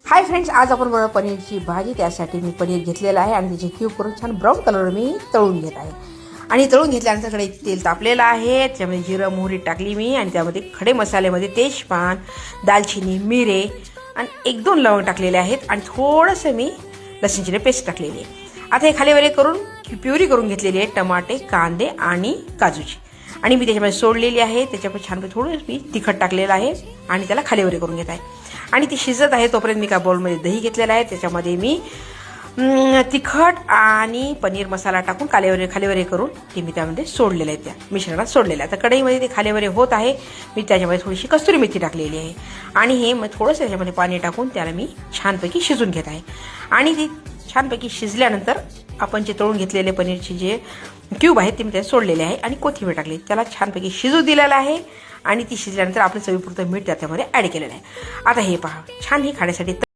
Hi friends, आज आपण बनवणार पनीरची भाजी। त्यासाठी मी पनीर घेतलेलं आहे आणि त्याचे क्यूब करून छान ब्राऊन कलर मी तळून घेत आहे। आणि तळून घेतल्यानंतर कडे तेल तापलेलं आहे, त्यामध्ये जिरं मोहरी टाकली मी आणि त्यामध्ये खडे मसाल्यामध्ये तेजपान, दालचिनी, मिरे आणि एक दोन लवंग टाकलेले आहेत आणि थोडंसं मी लसूणची पेस्ट टाकलेली आहे। आता हे खालीवरे करून प्युरी करून घेतलेली आहे, टमाटे, कांदे आणि काजूची, आणि मी त्याच्यामध्ये सोडलेली आहे। त्याच्यामध्ये छान थोडं मी तिखट टाकलेलं आहे आणि त्याला खालीवरे करून घेत आहे। आणि ती शिजत आहे तोपर्यंत मी का बाउलमध्ये दही घेतलेला आहे, त्याच्यामध्ये मी तिखट आणि पनीर मसाला टाकून खालीवरे करून ते मी त्यामध्ये सोडलेलं आहे, त्या मिश्रणात सोडलेलं आहे। आता कढईमध्ये ते खालीवरे होत आहे, मी त्याच्यामध्ये थोडीशी कस्तुरी मेथी टाकलेली आहे आणि हे मग थोडंसं त्याच्यामध्ये पाणी टाकून त्याला मी छानपैकी शिजून घेत आहे। आणि ती छानपैकी शिजल्यानंतर आपण जे तळून घेतलेले पनीरचे जे क्यूब आहेत ते मी त्यात सोडलेले आहे आणि कोथिंबीर टाकली, त्याला छानपैकी शिजू दिलेलं आहे। आणि ती शिजल्यानंतर आपण चवीपुरतं मीठ त्यामध्ये ॲड केलेलं आहे। आता हे पहा, छान ही खाण्यासाठी